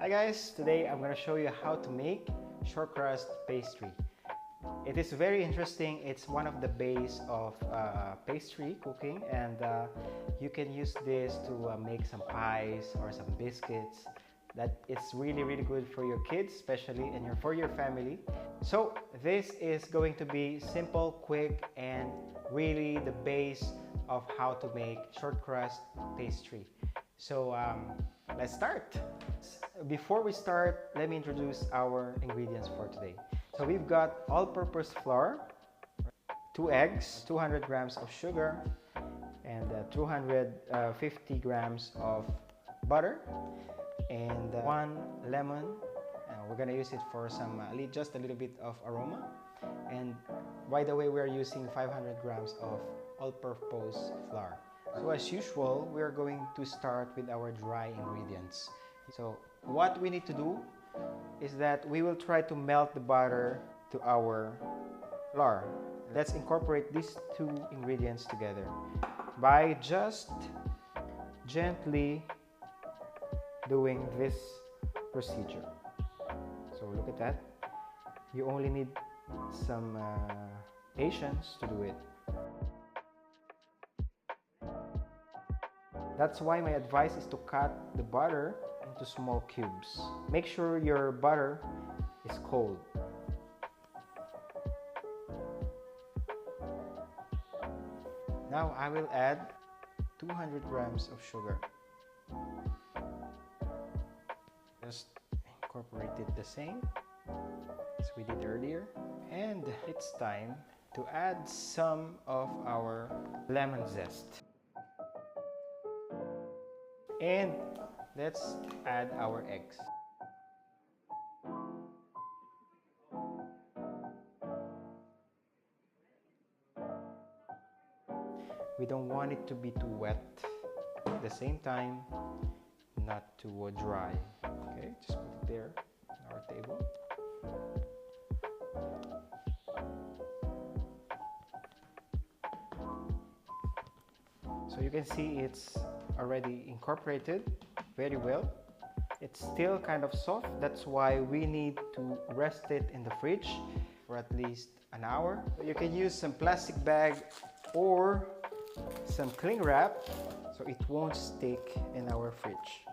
Hi guys, today I'm going to show you how to make short crust pastry. It is very interesting. It's one of the base of pastry cooking, and you can use this to make some pies or some biscuits. That it's really good for your kids, especially, and for your family. So this is going to be simple, quick, and really the base of how to make short crust pastry. So let's start. Before we start, let me introduce our ingredients for today. So we've got all-purpose flour, 2 eggs, 200 grams of sugar, and 250 grams of butter, and 1 lemon. We're gonna use it for some just a little bit of aroma. And by the way, we're using 500 grams of all-purpose flour. So as usual, we're going to start with our dry ingredients. So what we need to do is that we will try to melt the butter to our flour. Let's incorporate these two ingredients together by just gently doing this procedure. So look at that. You only need some patience to do it. That's why my advice is to cut the butter into small cubes. Make sure your butter is cold. Now I will add 200 grams of sugar. Just incorporate it the same as we did earlier. And it's time to add some of our lemon zest. And let's add our eggs. We don't want it to be too wet. At the same time, not too dry. Okay, just put it there on our table. So you can see it's already incorporated very well. It's still kind of soft. That's why we need to rest it in the fridge for at least an hour. You can use some plastic bag or some cling wrap so it won't stick in our fridge.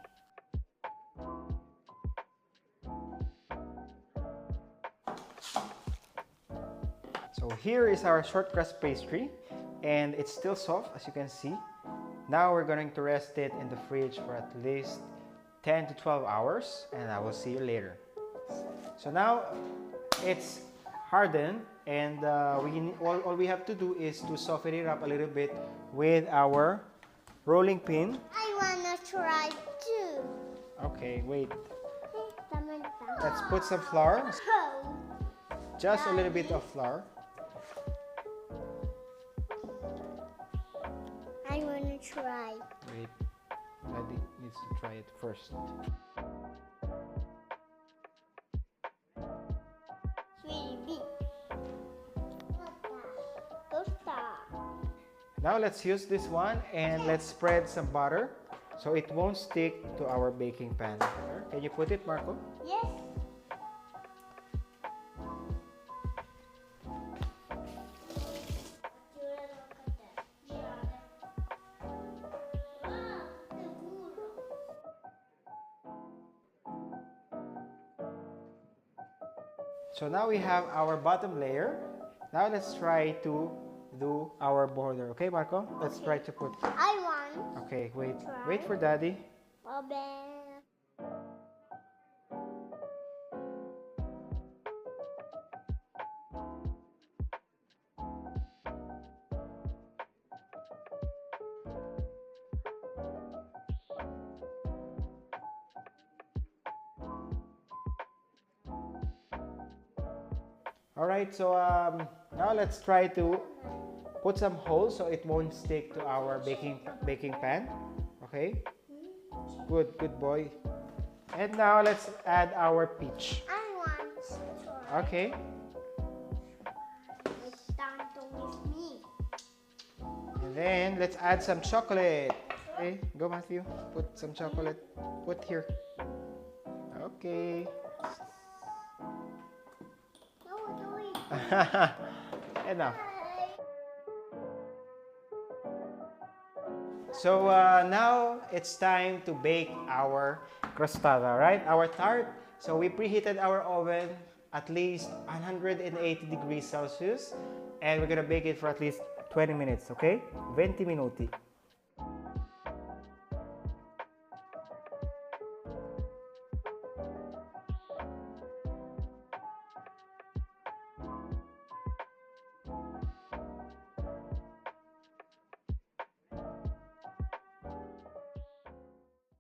So here is our short crust pastry, and it's still soft, as you can see. Now we're going to rest it in the fridge for at least 10 to 12 hours, and I will see you later. So now it's hardened, and all we have to do is to soften it up a little bit with our rolling pin. I wanna try too. Okay, wait. Let's put some flour. Just a little bit of flour. I wanna try. Wait, Daddy needs to try it first. Really big. Now let's use this one and let's spread some butter so it won't stick to our baking pan. Can you put it, Marco? Yes. So now we have our bottom layer. Now let's try to do our border. Okay, Marco? Let's try to put. I want. Okay, wait. Wait for Daddy. All right, so now let's try to put some holes so it won't stick to our baking pan. Okay? Good boy. And now let's add our peach. I want to try. Okay. It's time to with me. And then let's add some chocolate. Okay, go Matthew. Put some chocolate. Put here. Okay. No, do it. Enough. So now it's time to bake our crostada, right? Our tart. So we preheated our oven at least 180 degrees Celsius, and we're gonna bake it for at least 20 minutes, okay? 20 minuti.